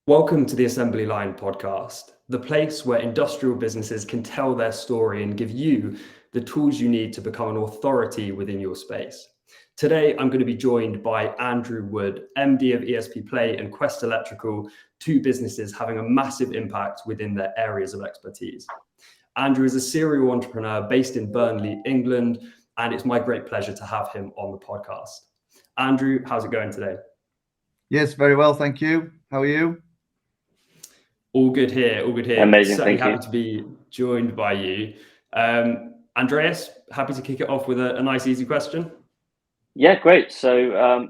Welcome to the Assembly Line podcast, the place where industrial businesses can tell their story and give you the tools you need to become an authority within your space. Today, I'm going to be joined by Andrew Wood, MD of ESP Play and Quest Electrical, two businesses having a massive impact within their areas of expertise. Andrew is a serial entrepreneur based in Burnley, England, and it's my great pleasure to have him on the podcast. Andrew, how's it going today? Yes, very well, thank you. How are you? All good here, all good here. Amazing, Certainly thank you. happy to be joined by you. Andreas, happy to kick it off with a nice, easy question. Yeah, great. So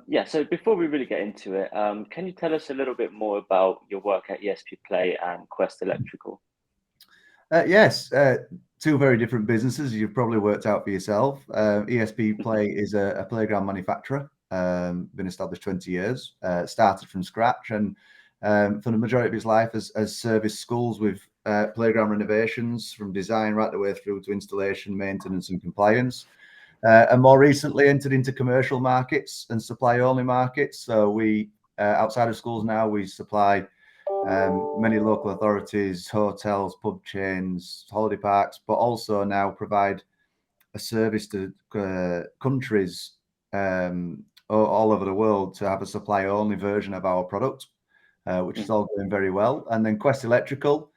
before we really get into it, can you tell us a little bit more about your work at ESP Play and Quest Electrical? Yes, two very different businesses. You've probably worked out for yourself. ESP Play is a playground manufacturer, been established 20 years, started from scratch, and for the majority of his life has serviced schools with playground renovations from design right the way through to installation, maintenance and compliance. And more recently entered into commercial markets and supply-only markets. So we, outside of schools now, we supply many local authorities, hotels, pub chains, holiday parks, but also now provide a service to countries all over the world to have a supply-only version of our product, which is all going very well. And then Quest Electrical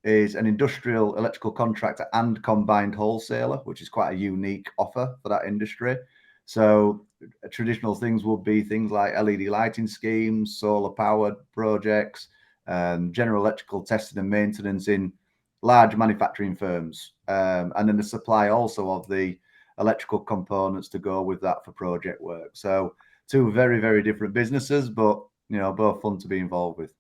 is an industrial electrical contractor and combined wholesaler, which is quite a unique offer for that industry. So traditional things would be things like LED lighting schemes, solar powered projects, general electrical testing and maintenance in large manufacturing firms, and then the supply also of the electrical components to go with that for project work. So two very, very different businesses, but both fun to be involved with.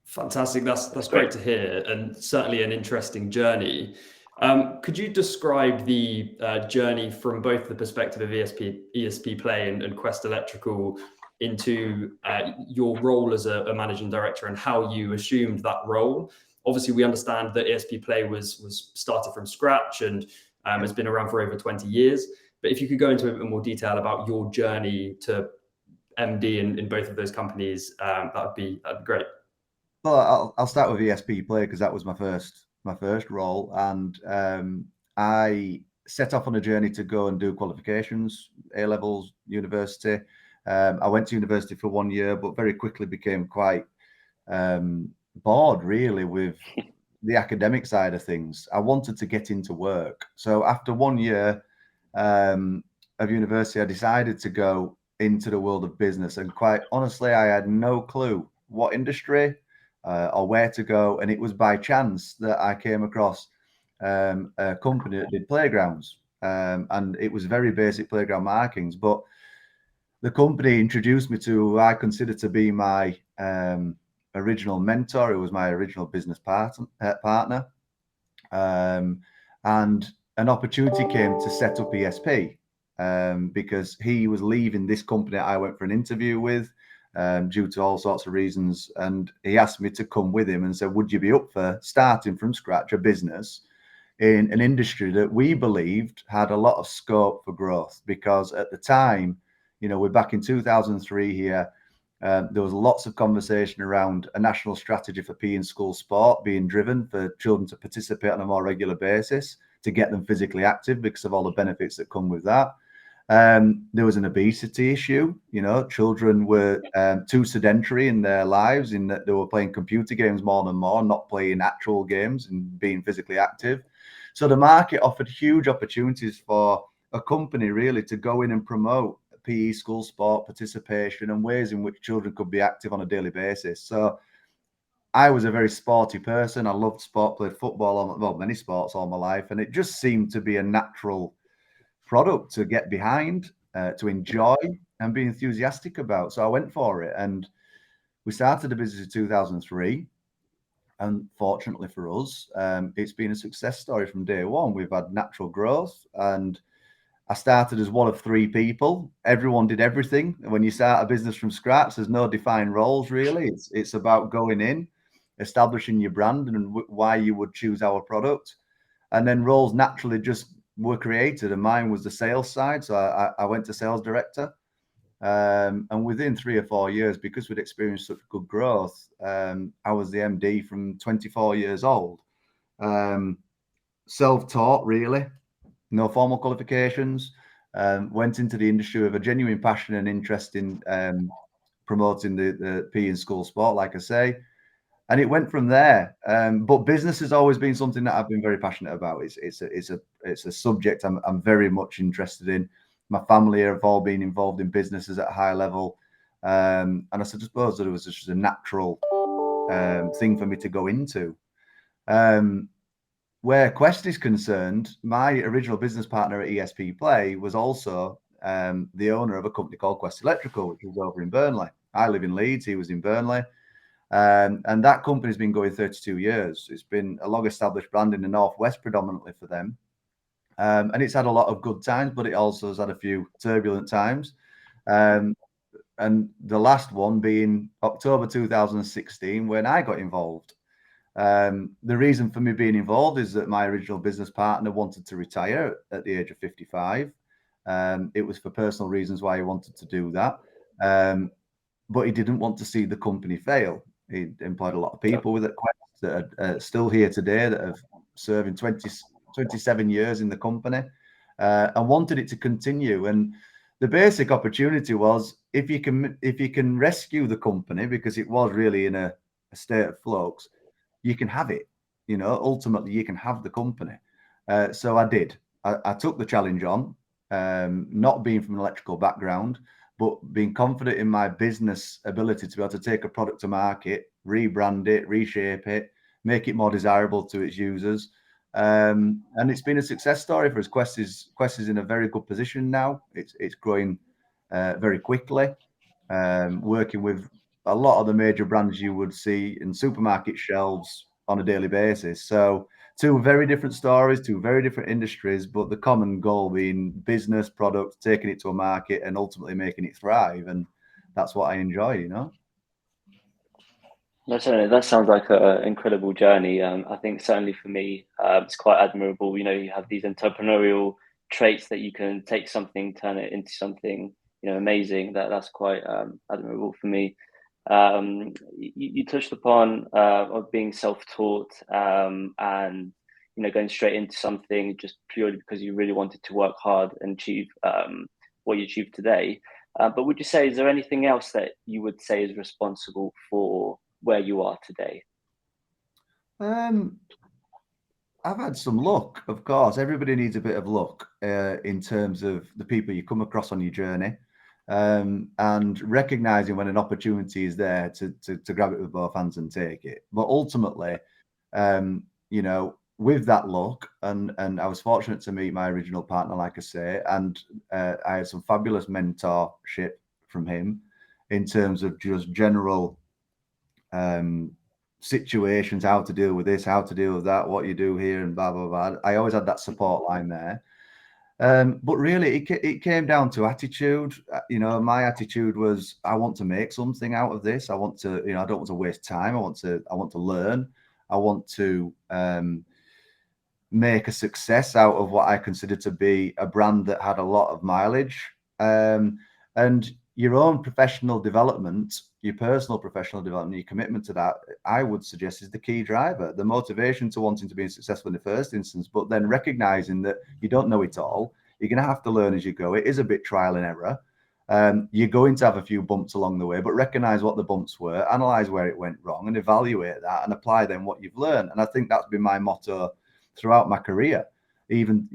Fantastic. That's great to hear, and certainly an interesting journey. Could you describe the journey from both the perspective of ESP Play and Quest Electrical into your role as a managing director and how you assumed that role? Obviously, we understand that ESP Play was started from scratch and has been around for over 20 years. But if you could go into a bit more detail about your journey to MD in both of those companies, that'd be great. Well, I'll start with ESP Play because that was my first role, and I set off on a journey to go and do qualifications, A levels, university. I went to university for 1 year, but very quickly became quite bored, really, with the academic side of things. I wanted to get into work, so after 1 year of university, I decided to go into the world of business. And quite honestly, I had no clue what industry or where to go. And it was by chance that I came across a company that did playgrounds. And it was very basic playground markings. But the company introduced me to who I consider to be my original mentor. It was my original business partner. And an opportunity came to set up ESP because he was leaving this company I went for an interview with. Due to all sorts of reasons. And he asked me to come with him and said, would you be up for starting from scratch a business in an industry that we believed had a lot of scope for growth? Because at the time, we're back in 2003 here. There was lots of conversation around a national strategy for PE and school sport being driven for children to participate on a more regular basis to get them physically active because of all the benefits that come with that. There was an obesity issue. Children were too sedentary in their lives in that they were playing computer games more and more, not playing actual games and being physically active. So the market offered huge opportunities for a company really to go in and promote PE, school sport, participation and ways in which children could be active on a daily basis. So I was a very sporty person. I loved sport, played football, many sports all my life. And it just seemed to be a natural product to get behind, to enjoy and be enthusiastic about. So I went for it, and we started the business in 2003. And fortunately for us, it's been a success story from day one. We've had natural growth, and I started as one of three people. Everyone did everything. When you start a business from scratch, there's no defined roles really. It's about going in, establishing your brand and why you would choose our product, and then roles naturally just were created, and mine was the sales side. So I went to sales director, And within 3 or 4 years, because we'd experienced such good growth, I was the MD from 24 years old. Self-taught, really, no formal qualifications. Went into the industry with a genuine passion and interest in promoting the PE in school sport, like I say. And it went from there. But business has always been something that I've been very passionate about. It's a subject I'm very much interested in. My family have all been involved in businesses at a high level, and I suppose that it was just a natural thing for me to go into. Where Quest is concerned, my original business partner at ESP Play was also the owner of a company called Quest Electrical, which was over in Burnley. I live in Leeds. He was in Burnley. And that company's been going 32 years. It's been a long-established brand in the Northwest predominantly for them. And it's had a lot of good times, but it also has had a few turbulent times. And the last one being October 2016, when I got involved. The reason for me being involved is that my original business partner wanted to retire at the age of 55. It was for personal reasons why he wanted to do that. But he didn't want to see the company fail. He employed a lot of people with it that are still here today that have served in 27 years in the company and wanted it to continue. And the basic opportunity was if you can rescue the company, because it was really in a state of flux, you can have it. Ultimately, you can have the company. So I did. I took the challenge on, not being from an electrical background, but being confident in my business ability to be able to take a product to market, rebrand it, reshape it, make it more desirable to its users. And it's been a success story for us. Quest is in a very good position now. It's growing very quickly, working with a lot of the major brands you would see in supermarket shelves on a daily basis. So two very different stories, two very different industries, but the common goal being business, product, taking it to a market and ultimately making it thrive. And that's what I enjoy, That sounds like an incredible journey. I think certainly for me, it's quite admirable. You have these entrepreneurial traits that you can take something, turn it into something, amazing. That's quite admirable for me. You touched upon of being self-taught and going straight into something just purely because you really wanted to work hard and achieve what you achieved today. But would you say, is there anything else that you would say is responsible for where you are today? I've had some luck, of course. Everybody needs a bit of luck in terms of the people you come across on your journey. And recognizing when an opportunity is there to grab it with both hands and take it. But ultimately, with that luck, and I was fortunate to meet my original partner, like I say, and I had some fabulous mentorship from him in terms of just general situations, how to deal with this, how to deal with that, what you do here, and blah, blah, blah. I always had that support line there. But really, it came down to attitude. My attitude was, I want to make something out of this. I want to, I don't want to waste time. I want to learn. I want to make a success out of what I consider to be a brand that had a lot of mileage. And your own professional development, your personal professional development, your commitment to that, I would suggest is the key driver, the motivation to wanting to be successful in the first instance, but then recognizing that you don't know it all. You're going to have to learn as you go. It is a bit trial and error. You're going to have a few bumps along the way, but recognize what the bumps were, analyze where it went wrong and evaluate that and apply then what you've learned. And I think that's been my motto throughout my career. Even,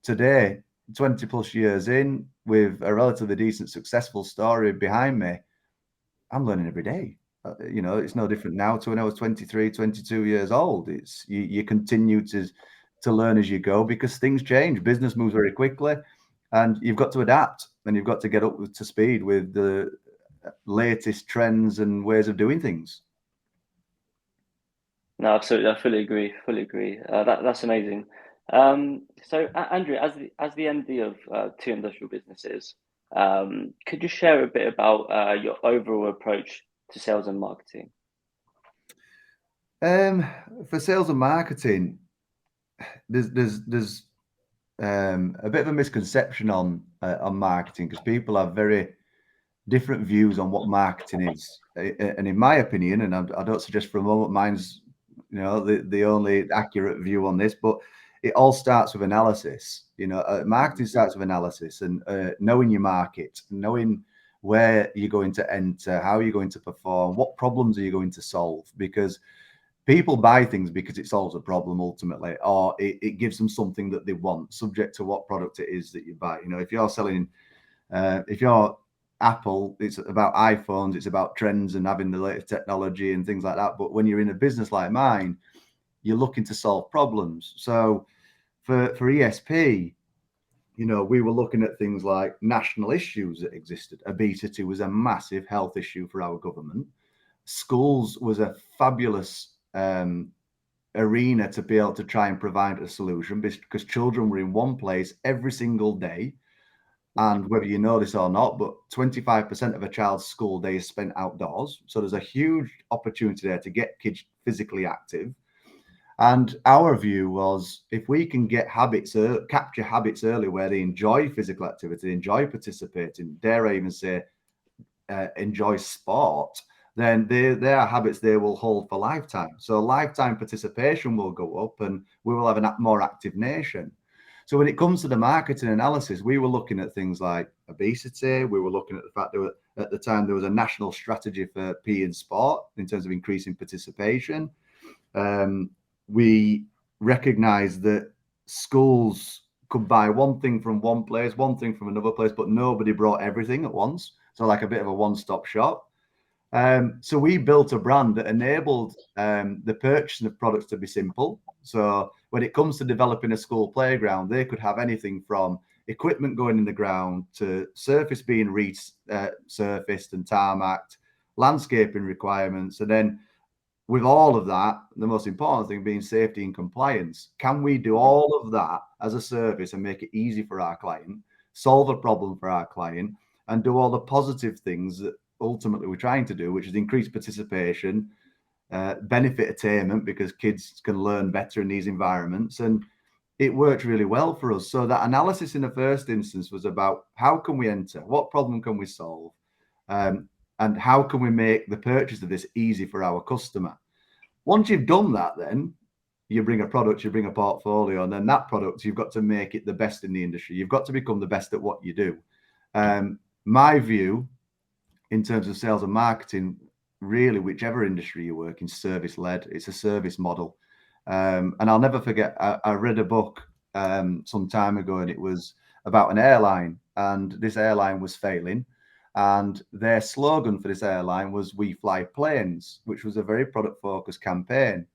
today, 20 plus years in, with a relatively decent, successful story behind me, I'm learning every day. It's no different now to when I was 23, 22 years old. It's you continue to learn as you go because things change. Business moves very quickly, and you've got to adapt and you've got to get up to speed with the latest trends and ways of doing things. No, absolutely. I fully agree. That's amazing. So, Andrew, as the MD of two industrial businesses, could you share a bit about your overall approach to sales and marketing? For sales and marketing, there's a bit of a misconception on marketing because people are very different views on what marketing is. And in my opinion, and I don't suggest for a moment mine's, you know, the only accurate view on this, but it all starts with analysis. You know, marketing starts with analysis and knowing your market, knowing where you're going to enter, how you're going to perform, what problems are you going to solve, because people buy things because it solves a problem ultimately, or it gives them something that they want, subject to what product it is that you buy. You know, if you're selling, if you're Apple, it's about iPhones, it's about trends and having the latest technology and things like that. But when you're in a business like mine, you're looking to solve problems. So for ESP, you know, we were looking at things like national issues that existed. Obesity was a massive health issue for our government. Schools was a fabulous arena to be able to try and provide a solution, because children were in one place every single day. And whether you know this or not, but 25% of a child's school day is spent outdoors. So there's a huge opportunity there to get kids physically active. And our view was, if we can get habits, capture habits early where they enjoy physical activity, enjoy participating, dare I even say, enjoy sport, then they are habits they will hold for lifetime. So lifetime participation will go up and we will have a more active nation. So when it comes to the marketing analysis, we were looking at things like obesity. We were looking at the fact that at the time there was a national strategy for PE and sport in terms of increasing participation. We recognized that schools could buy one thing from one place, one thing from another place, but nobody brought everything at once. So like a bit of a one-stop shop. So we built a brand that enabled the purchasing of products to be simple. So when it comes to developing a school playground, they could have anything from equipment going in the ground to surface being resurfaced and tarmacked, landscaping requirements. And then with all of that, the most important thing being safety and compliance. Can we do all of that as a service and make it easy for our client, solve a problem for our client, and do all the positive things that ultimately we're trying to do, which is increase participation, benefit attainment, because kids can learn better in these environments. And it worked really well for us. So that analysis in the first instance was about how can we enter, what problem can we solve, and how can we make the purchase of this easy for our customer. Once you've done that, then you bring a product, you bring a portfolio, and then that product, you've got to make it the best in the industry. You've got to become the best at what you do. My view in terms of sales and marketing, really, whichever industry you work in, service-led, it's a service model. And I'll never forget, I read a book some time ago, and it was about an airline, and this airline was failing. And their slogan for this airline was "We fly planes," which was a very product-focused campaign.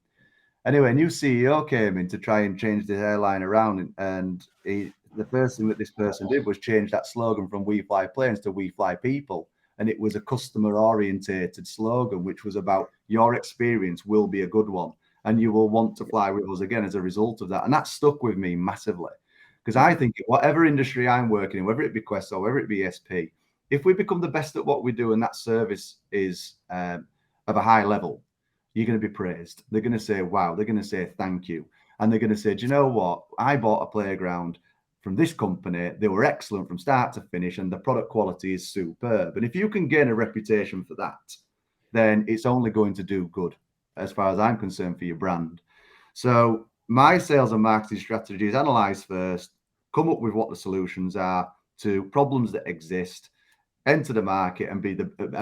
Anyway, a new CEO came in to try and change the airline around, and the first thing that this person did was change that slogan from "We fly planes" to "We fly people." And it was a customer-orientated slogan, which was about your experience will be a good one, and you will want to fly with us again as a result of that. And that stuck with me massively, because I think whatever industry I'm working in, whether it be Quest or whether it be ESP, if we become the best at what we do and that service is of a high level, you're going to be praised. They're going to say, wow, they're going to say, thank you. And they're going to say, do you know what? I bought a playground from this company. They were excellent from start to finish, and the product quality is superb. And if you can gain a reputation for that, then it's only going to do good, as far as I'm concerned, for your brand. So my sales and marketing strategy is analyze first, come up with what the solutions are to problems that exist, enter the market and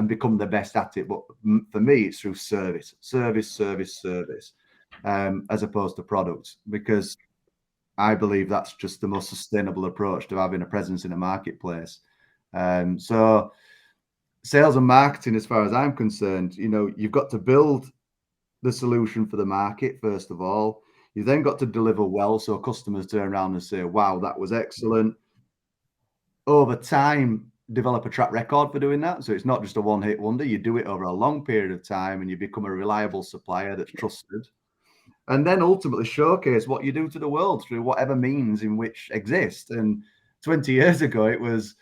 become the best at it. But for me, it's through service, as opposed to products, because I believe that's just the most sustainable approach to having a presence in a marketplace. So sales and marketing, as far as I'm concerned, you know, you've got to build the solution for the market, first of all. You've then got to deliver well, so customers turn around and say, wow, that was excellent. Over time, develop a track record for doing that. So it's not just a one-hit wonder. You do it over a long period of time, and you become a reliable supplier that's trusted. And then ultimately showcase what you do to the world through whatever means in which exist. And 20 years ago, it was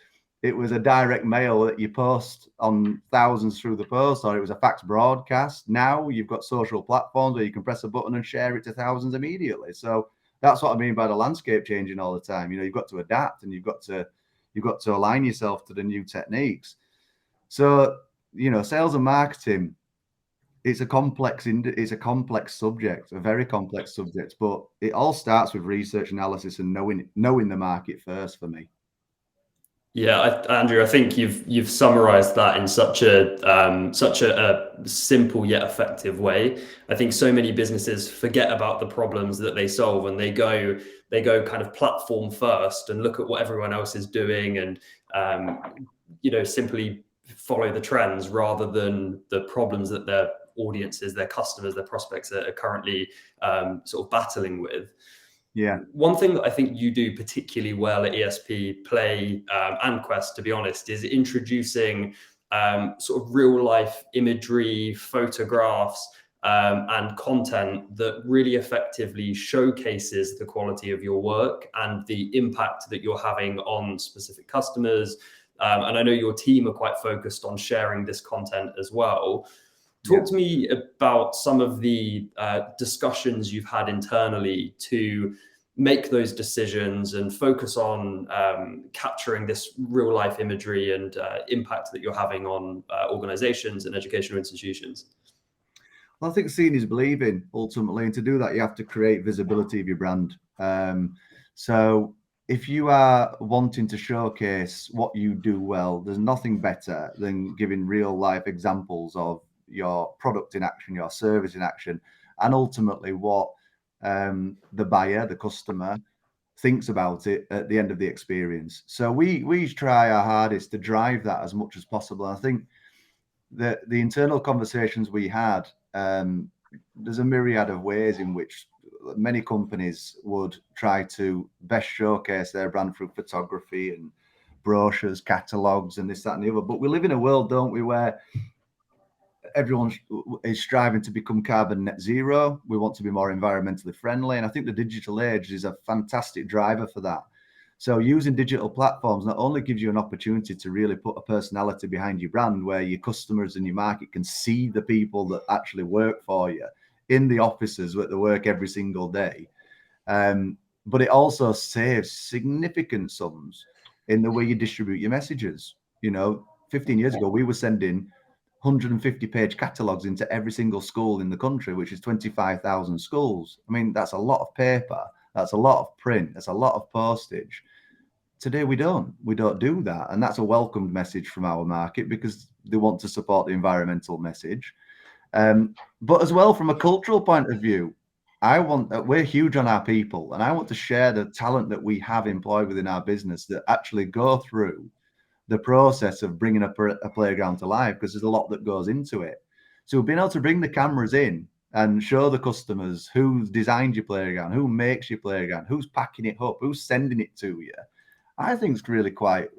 a direct mail that you post on thousands through the post, or it was a fax broadcast. Now you've got social platforms where you can press a button and share it to thousands immediately. So that's what I mean by the landscape changing all the time. You know, you've got to adapt, and you've got to align yourself to the new techniques. So, sales and marketing, it's a complex subject, a very complex subject, but it all starts with research analysis and knowing the market first for me. Yeah, Andrew, I think you've summarized that in such a simple yet effective way. I think so many businesses forget about the problems that they solve, and they go kind of platform first and look at what everyone else is doing, and simply follow the trends rather than the problems that their audiences, their customers, their prospects are currently sort of battling with. Yeah. One thing that I think you do particularly well at ESP Play and Quest, to be honest, is introducing sort of real life imagery, photographs, and content that really effectively showcases the quality of your work and the impact that you're having on specific customers. And I know your team are quite focused on sharing this content as well. Talk to me about some of the discussions you've had internally to make those decisions and focus on capturing this real life imagery and impact that you're having on organizations and educational institutions. Well, I think seeing is believing ultimately, and to do that, you have to create visibility of your brand. So if you are wanting to showcase what you do well, there's nothing better than giving real life examples of your product in action, your service in action, and ultimately what the buyer, the customer, thinks about it at the end of the experience. So we try our hardest to drive that as much as possible. And I think that the internal conversations we had, there's a myriad of ways in which many companies would try to best showcase their brand through photography and brochures, catalogues, and this, that, and the other. But we live in a world, don't we, where everyone is striving to become carbon net zero. We want to be more environmentally friendly. And I think the digital age is a fantastic driver for that. So using digital platforms not only gives you an opportunity to really put a personality behind your brand, where your customers and your market can see the people that actually work for you in the offices where they work every single day. But it also saves significant sums in the way you distribute your messages. 15 years ago, we were sending 150-page catalogues into every single school in the country, which is 25,000 schools. I mean, that's a lot of paper. That's a lot of print. That's a lot of postage. Today, we don't do that. And that's a welcomed message from our market because they want to support the environmental message. But as well, from a cultural point of view, we're huge on our people, and I want to share the talent that we have employed within our business that actually go through the process of bringing a playground to life, because there's a lot that goes into it. So being able to bring the cameras in and show the customers who's designed your playground, who makes your playground, who's packing it up, who's sending it to you, I think it's really quite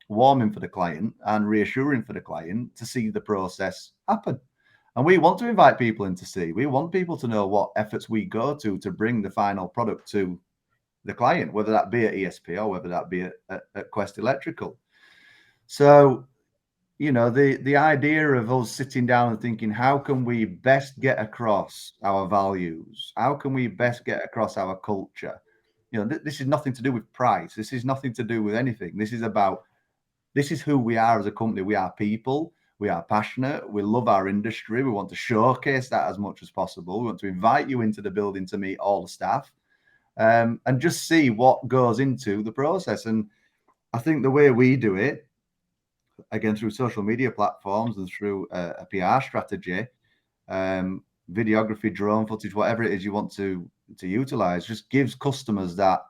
warming for the client and reassuring for the client to see the process happen. And we want to invite people in to see. We want people to know what efforts we go to bring the final product to the client, whether that be at ESP or whether that be at Quest Electrical. So, the idea of us sitting down and thinking, how can we best get across our values? How can we best get across our culture? This is nothing to do with price. This is nothing to do with anything. This is who we are as a company. We are people. We are passionate. We love our industry. We want to showcase that as much as possible. We want to invite you into the building to meet all the staff and just see what goes into the process. And I think the way we do it, again, through social media platforms and through a PR strategy, videography, drone footage, whatever it is you want to utilize, just gives customers that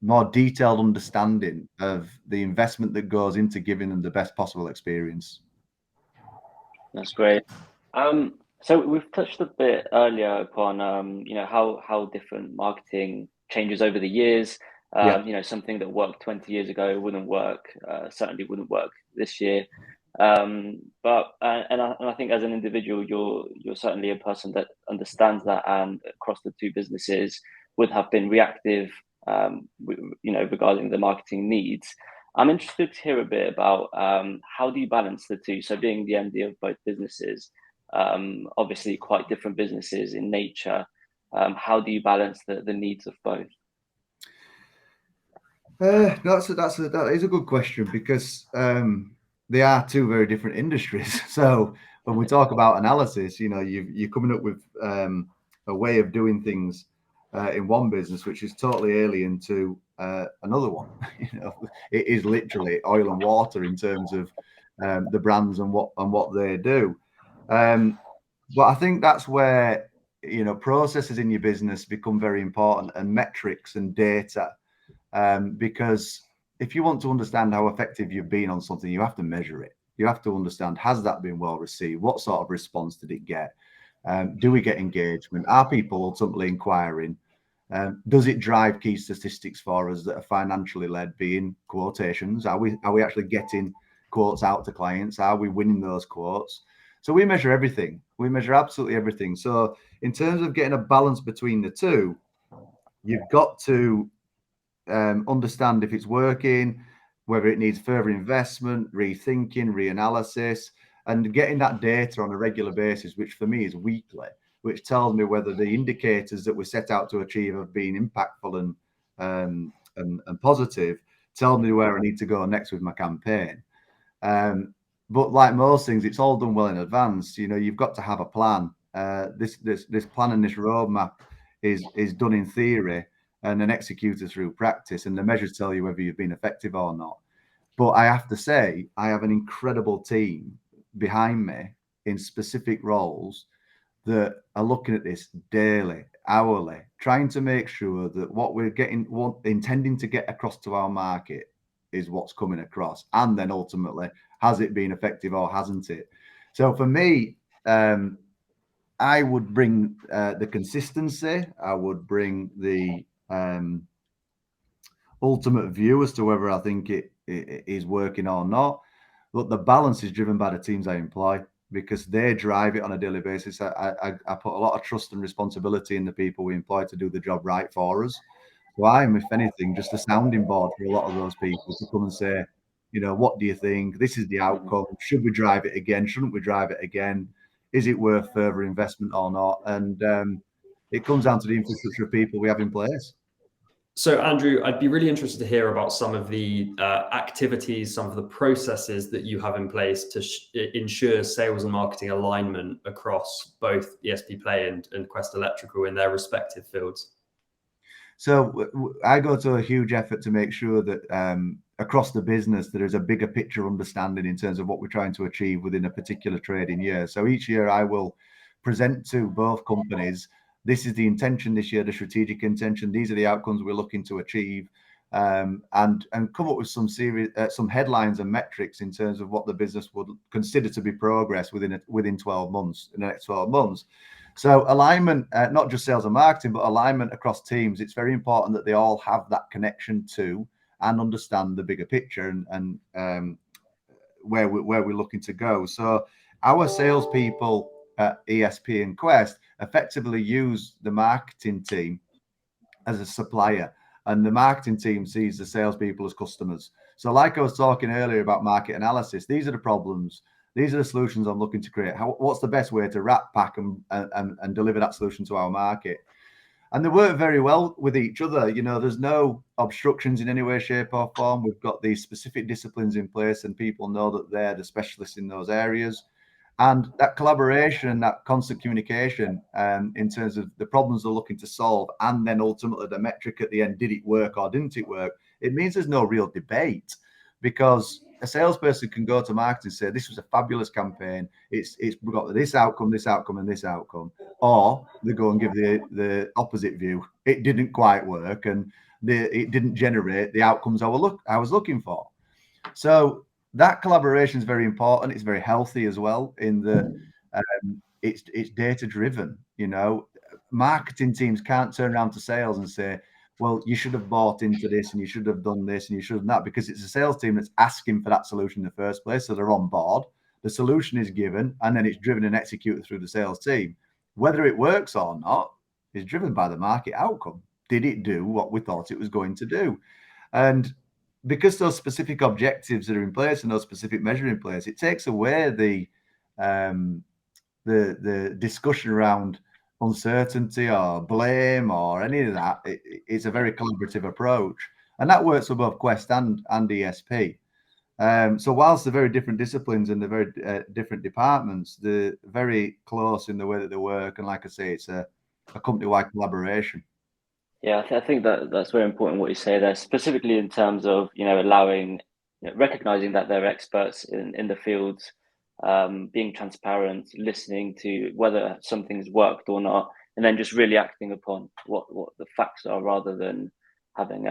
more detailed understanding of the investment that goes into giving them the best possible experience. That's great. So we've touched a bit earlier upon, how different marketing changes over the years. Something that worked 20 years ago wouldn't work, certainly wouldn't work this year. But I think as an individual, you're certainly a person that understands that, and across the two businesses would have been reactive, regarding the marketing needs. I'm interested to hear a bit about how do you balance the two? So being the MD of both businesses, obviously quite different businesses in nature. How do you balance the needs of both? That is a good question, because they are two very different industries. So when we talk about analysis, you're coming up with a way of doing things in one business which is totally alien to another one. It is literally oil and water in terms of the brands and what they do. But I think that's where processes in your business become very important, and metrics and data, because if you want to understand how effective you've been on something, you have to measure it. You have to understand, has that been well received? What sort of response did it get? Do we get engagement? Are people ultimately inquiring? Does it drive key statistics for us that are financially led, being quotations? Are we actually getting quotes out to clients? Are we winning those quotes? So we measure everything. We measure absolutely everything. So in terms of getting a balance between the two, you've got to understand if it's working, whether it needs further investment, rethinking, reanalysis, and getting that data on a regular basis, which for me is weekly, which tells me whether the indicators that we set out to achieve have been impactful and positive, tell me where I need to go next with my campaign. But like most things, it's all done well in advance. You've got to have a plan. This plan and this roadmap is done in theory and then executed through practice, and the measures tell you whether you've been effective or not. But I have to say, I have an incredible team behind me in specific roles that are looking at this daily, hourly, trying to make sure that what we're intending to get across to our market is what's coming across, and then ultimately, has it been effective or hasn't it? So for me, I would bring the consistency. I would bring the ultimate view as to whether I think it is working or not. But the balance is driven by the teams I employ, because they drive it on a daily basis. I put a lot of trust and responsibility in the people we employ to do the job right for us. So I'm, if anything, just a sounding board for a lot of those people to come and say, what do you think? This is the outcome. Should we drive it again? Shouldn't we drive it again? Is it worth further investment or not? And it comes down to the infrastructure of people we have in place. So, Andrew, I'd be really interested to hear about some of the activities, some of the processes that you have in place to ensure sales and marketing alignment across both ESP Play and Quest Electrical in their respective fields. So I go to a huge effort to make sure that across the business there is a bigger picture understanding in terms of what we're trying to achieve within a particular trading year. So each year I will present to both companies, this is the intention this year, the strategic intention, these are the outcomes we're looking to achieve, and come up with some headlines and metrics in terms of what the business would consider to be progress within 12 months, in the next 12 months. So alignment, not just sales and marketing, but alignment across teams. It's very important that they all have that connection to and understand the bigger picture and where we're looking to go. So our salespeople at ESP and Quest effectively use the marketing team as a supplier, and the marketing team sees the salespeople as customers. So like I was talking earlier about market analysis, these are the problems. These are the solutions I'm looking to create. What's the best way to wrap, pack, and deliver that solution to our market? And they work very well with each other. There's no obstructions in any way, shape, or form. We've got these specific disciplines in place, and people know that they're the specialists in those areas. And that collaboration, that constant communication, in terms of the problems they're looking to solve, and then ultimately the metric at the end, did it work or didn't it work? It means there's no real debate, because a salesperson can go to marketing and say, this was a fabulous campaign. We've got this outcome, and this outcome. Or they go and give the opposite view. It didn't quite work, and it didn't generate the outcomes I was looking for. So that collaboration is very important. It's very healthy as well, in the it's data driven. Marketing teams can't turn around to sales and say, well, you should have bought into this, and you should have done this, and you should have that, because it's a sales team that's asking for that solution in the first place. So they're on board. The solution is given, and then it's driven and executed through the sales team. Whether it works or not is driven by the market outcome. Did it do what we thought it was going to do? And because those specific objectives are in place and those specific measures in place, it takes away the discussion around uncertainty or blame or any of that. It's a very collaborative approach, and that works for both Quest and ESP. So whilst they're very different disciplines and they're very different departments, they're very close in the way that they work. And like I say, it's a company-wide collaboration. Yeah, I think that that's very important what you say there, specifically in terms of, allowing, recognizing that they're experts in the fields, being transparent, listening to whether something's worked or not, and then just really acting upon what the facts are rather than having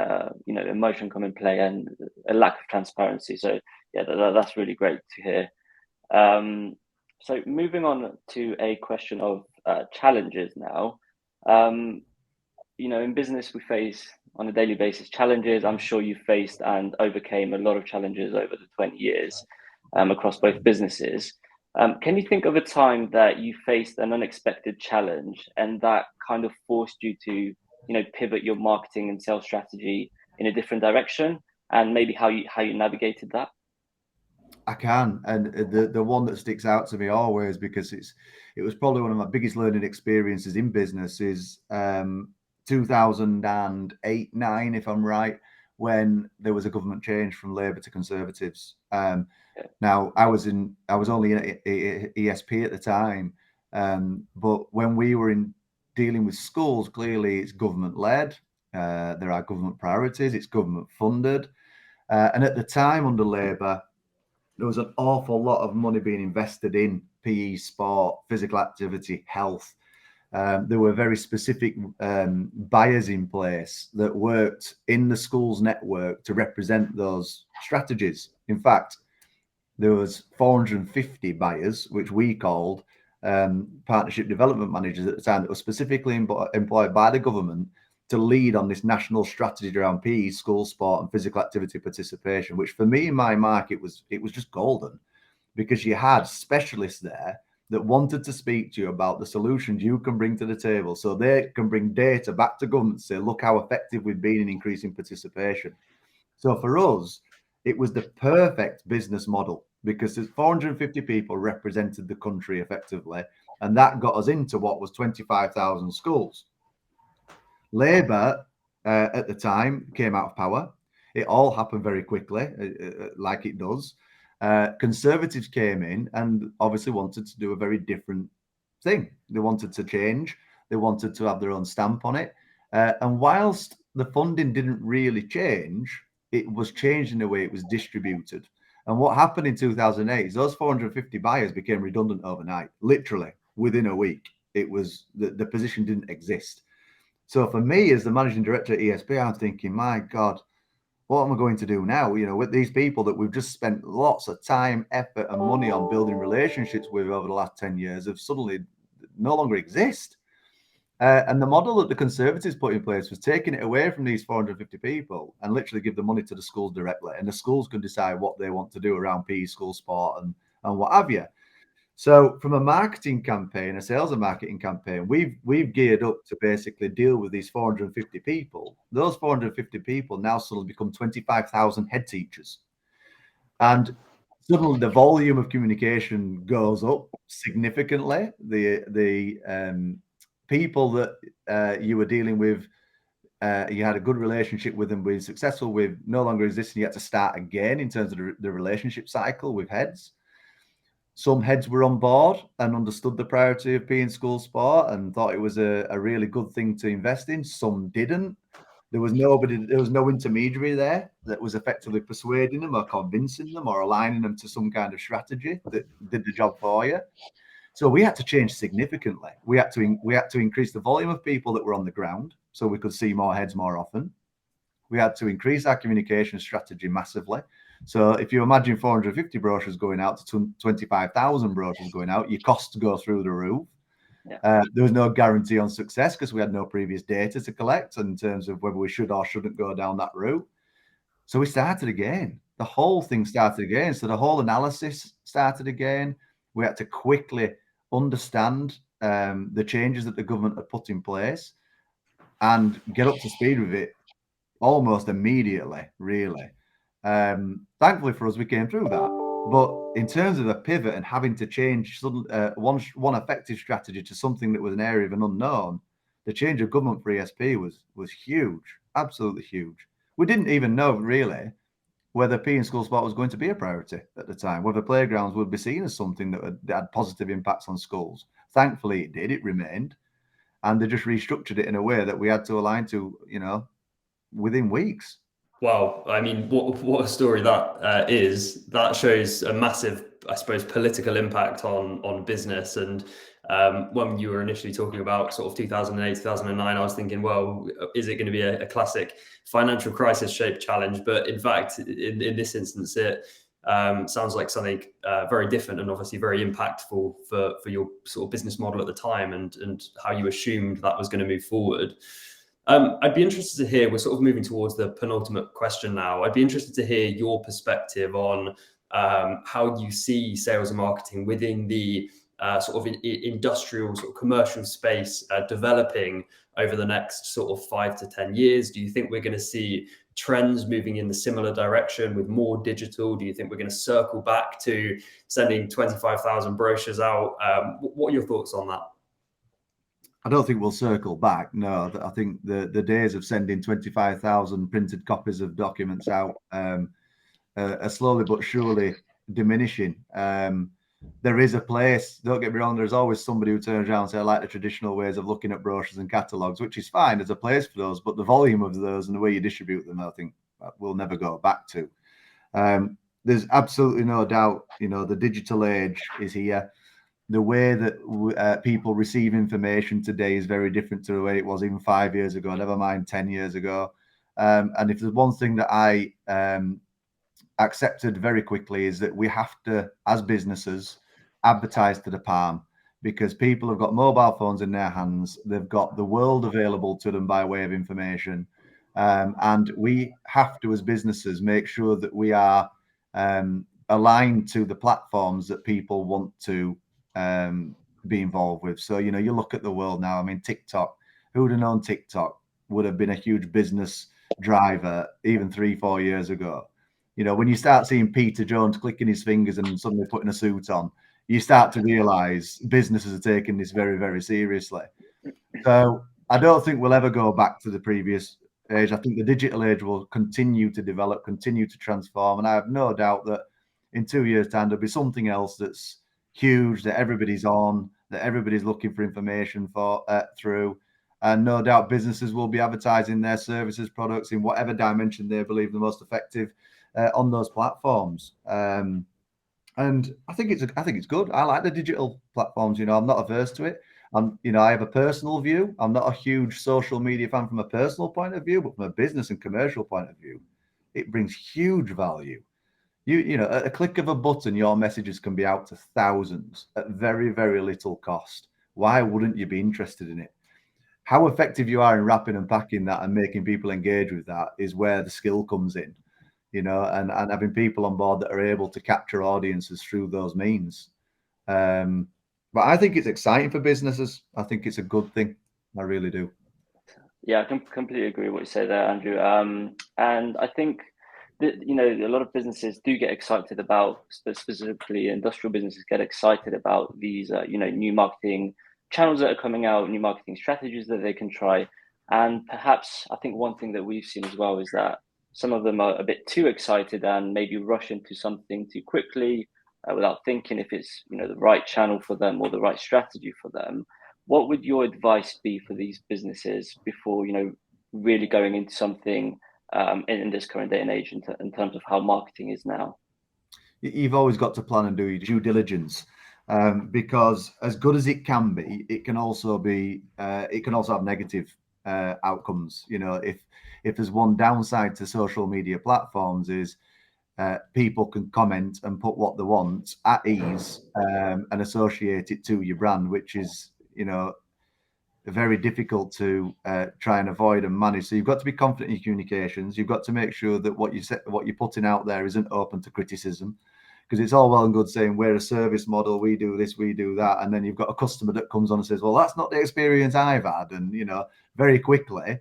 emotion come in play and a lack of transparency. So yeah, that's really great to hear. So moving on to a question of challenges now. In business, we face on a daily basis challenges. I'm sure you faced and overcame a lot of challenges over the 20 years across both businesses. Can you think of a time that you faced an unexpected challenge and that kind of forced you to, pivot your marketing and sales strategy in a different direction, and maybe how you navigated that? I can, and the one that sticks out to me always, because it was probably one of my biggest learning experiences in business, is 2008-9, if I'm right, when there was a government change from Labour to Conservatives. Now I was only in ESP at the time, but when we were dealing with schools, clearly it's government led. There are government priorities. It's government funded, and at the time under Labour, there was an awful lot of money being invested in PE, sport, physical activity, health. There were very specific buyers in place that worked in the school's network to represent those strategies. In fact, there was 450 buyers, which we called partnership development managers at the time, that were specifically employed by the government to lead on this national strategy around PE, school sport, and physical activity participation, which for me in my market was just golden, because you had specialists there that wanted to speak to you about the solutions you can bring to the table, so they can bring data back to government to say, look how effective we've been in increasing participation. So for us, it was the perfect business model, because there's 450 people represented the country effectively, and that got us into what was 25,000 schools. Labour at the time came out of power. It all happened very quickly, like it does. Conservatives came in and obviously wanted to do a very different thing. They wanted to change. They wanted to have their own stamp on it. And whilst the funding didn't really change, it was changed in the way it was distributed. And what happened in 2008 is those 450 buyers became redundant overnight, literally within a week. It was the position didn't exist. So for me, as the managing director at ESP, I'm thinking, my God, what am I going to do now? With these people that we've just spent lots of time, effort, and money on building relationships with over the last 10 years, have suddenly no longer exist. And the model that the Conservatives put in place was taking it away from these 450 people and literally give the money to the schools directly. And the schools can decide what they want to do around PE, school sport, and what have you. So from a marketing campaign, a sales and marketing campaign, we've geared up to basically deal with these 450 people. Those 450 people now suddenly become 25,000 head teachers. And suddenly the volume of communication goes up significantly. The people that you were dealing with, you had a good relationship with them, being successful with, no longer existing. You had to start again in terms of the relationship cycle with heads. Some heads were on board and understood the priority of PE in school sport and thought it was a really good thing to invest in. Some didn't. There was no intermediary there that was effectively persuading them or convincing them or aligning them to some kind of strategy that did the job for you. So we had to change significantly. We had to increase the volume of people that were on the ground so we could see more heads more often. We had to increase our communication strategy massively. So if you imagine 450 brochures going out to 25,000 brochures going out, your costs go through the roof. Yeah. There was no guarantee on success because we had no previous data to collect in terms of whether we should or shouldn't go down that route. So we started again. The whole thing started again. So the whole analysis started again. We had to quickly understand the changes that the government had put in place and get up to speed with it almost immediately, really. Thankfully for us, we came through that. But in terms of a pivot and having to change one effective strategy to something that was an area of an unknown, the change of government for ESP was huge, absolutely huge. We didn't even know really whether PE and school sport was going to be a priority at the time, whether playgrounds would be seen as something that had positive impacts on schools. Thankfully, it did. It remained, and they just restructured it in a way that we had to align to, within weeks. Wow, I mean, what a story that is. That shows a massive, I suppose, political impact on business. And when you were initially talking about sort of 2008, 2009, I was thinking, well, is it going to be a classic financial crisis shaped challenge? But in fact, in this instance, it sounds like something very different and obviously very impactful for your sort of business model at the time and how you assumed that was going to move forward. I'd be interested to hear, we're sort of moving towards the penultimate question now. I'd be interested to hear your perspective on how you see sales and marketing within the sort of industrial, sort of commercial space developing over the next sort of 5 to 10 years. Do you think we're going to see trends moving in the similar direction with more digital? Do you think we're going to circle back to sending 25,000 brochures out? What are your thoughts on that? I don't think we'll circle back. No, I think the days of sending 25,000 printed copies of documents out are slowly but surely diminishing. There is a place, don't get me wrong, there's always somebody who turns around and says, I like the traditional ways of looking at brochures and catalogues, which is fine. There's a place for those, but the volume of those and the way you distribute them, I think we'll never go back to. There's absolutely no doubt, the digital age is here. The way that people receive information today is very different to the way it was even 5 years ago, never mind 10 years ago. And if there's one thing that I accepted very quickly is that we have to, as businesses, advertise to the palm, because people have got mobile phones in their hands. They've got the world available to them by way of information. And we have to, as businesses, make sure that we are aligned to the platforms that people want to be involved with. So, you look at the world now. I mean, TikTok, who would have known TikTok would have been a huge business driver even 3-4 years ago? When you start seeing Peter Jones clicking his fingers and suddenly putting a suit on, you start to realize businesses are taking this very, very seriously. So I don't think we'll ever go back to the previous age. I think the digital age will continue to develop, continue to transform. And I have no doubt that in 2 years' time, there'll be something else that's huge, that everybody's on, that everybody's looking for information through. And no doubt businesses will be advertising their services, products in whatever dimension they believe the most effective on those platforms. And I think it's good. I like the digital platforms. I'm not averse to it. I have a personal view. I'm not a huge social media fan from a personal point of view, but from a business and commercial point of view, it brings huge value. At a click of a button, your messages can be out to thousands at very, very little cost. Why wouldn't you be interested in it? How effective you are in wrapping and packing that and making people engage with that is where the skill comes in, and having people on board that are able to capture audiences through those means. But I think it's exciting for businesses. I think it's a good thing. I really do. Yeah, I can completely agree with what you say there, Andrew. And I think that, a lot of businesses do get excited about, specifically industrial businesses get excited about these, new marketing channels that are coming out, new marketing strategies that they can try. And perhaps I think one thing that we've seen as well is that some of them are a bit too excited and maybe rush into something too quickly without thinking if it's, the right channel for them or the right strategy for them. What would your advice be for these businesses before, really going into something in this current day and age in terms of how marketing is now? You've always got to plan and do your due diligence, because as good as it can be, it can also have negative outcomes. If there's one downside to social media platforms is people can comment and put what they want at ease and associate it to your brand, which is very difficult to try and avoid and manage. So you've got to be confident in your communications. You've got to make sure that what you're putting out there isn't open to criticism, because it's all well and good saying we're a service model, we do this, we do that, and then you've got a customer that comes on and says, well, that's not the experience I've had, and very quickly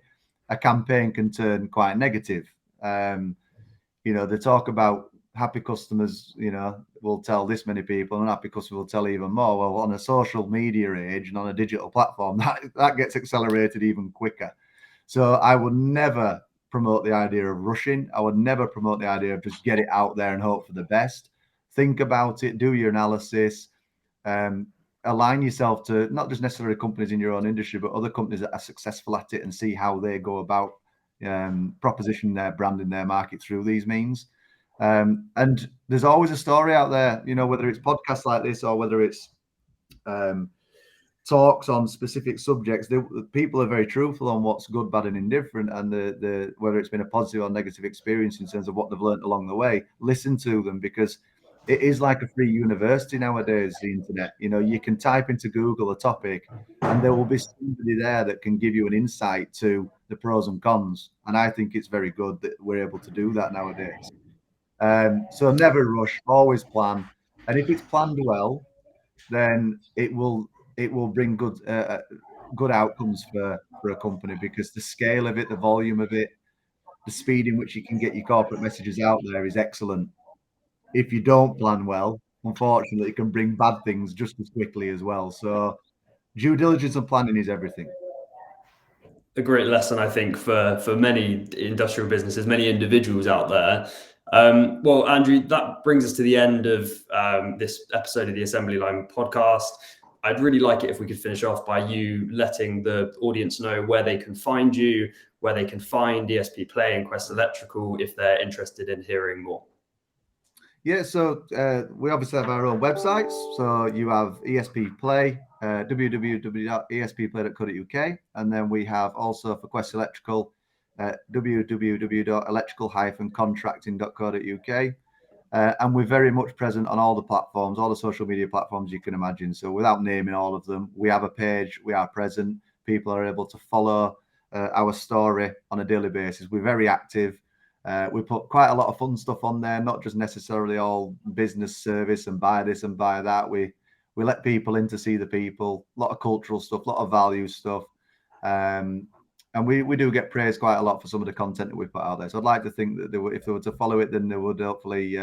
a campaign can turn quite negative. They talk about happy customers, will tell this many people, and happy customers will tell even more. Well, on a social media age and on a digital platform, that gets accelerated even quicker. So I would never promote the idea of rushing. I would never promote the idea of just get it out there and hope for the best. Think about it, do your analysis, align yourself to not just necessarily companies in your own industry, but other companies that are successful at it, and see how they go about propositioning their brand in their market through these means. And there's always a story out there, you know, whether it's podcasts like this or whether it's talks on specific subjects. People are very truthful on what's good, bad, and indifferent, and the whether it's been a positive or negative experience in terms of what they've learned along the way. Listen to them, because it is like a free university nowadays, the internet. You know, you can type into Google a topic and there will be somebody there that can give you an insight to the pros and cons. And I think it's very good that we're able to do that nowadays. So never rush, always plan. And if it's planned well, then it will bring good outcomes for a company, because the scale of it, the volume of it, the speed in which you can get your corporate messages out there is excellent. If you don't plan well, unfortunately, it can bring bad things just as quickly as well. So due diligence and planning is everything. A great lesson, I think, for many industrial businesses, many individuals out there. Well, Andrew, that brings us to the end of this episode of the Assembly Line podcast. I'd really like it if we could finish off by you letting the audience know where they can find you, where they can find ESP Play and Quest Electrical if they're interested in hearing more. Yeah, so we obviously have our own websites. So you have ESP Play, www.espplay.co.uk, and then we have also for Quest Electrical, www.electrical-contracting.co.uk. And we're very much present on all the platforms, all the social media platforms you can imagine. So without naming all of them, we have a page, we are present. People are able to follow our story on a daily basis. We're very active. We put quite a lot of fun stuff on there, not just necessarily all business service and buy this and buy that. We let people in to see the people, a lot of cultural stuff, a lot of value stuff. And we do get praised quite a lot for some of the content that we put out there. So I'd like to think that if they were to follow it, then they would hopefully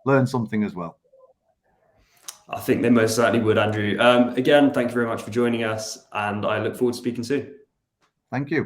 learn something as well. I think they most certainly would, Andrew. Again, thank you very much for joining us, and I look forward to speaking soon. Thank you.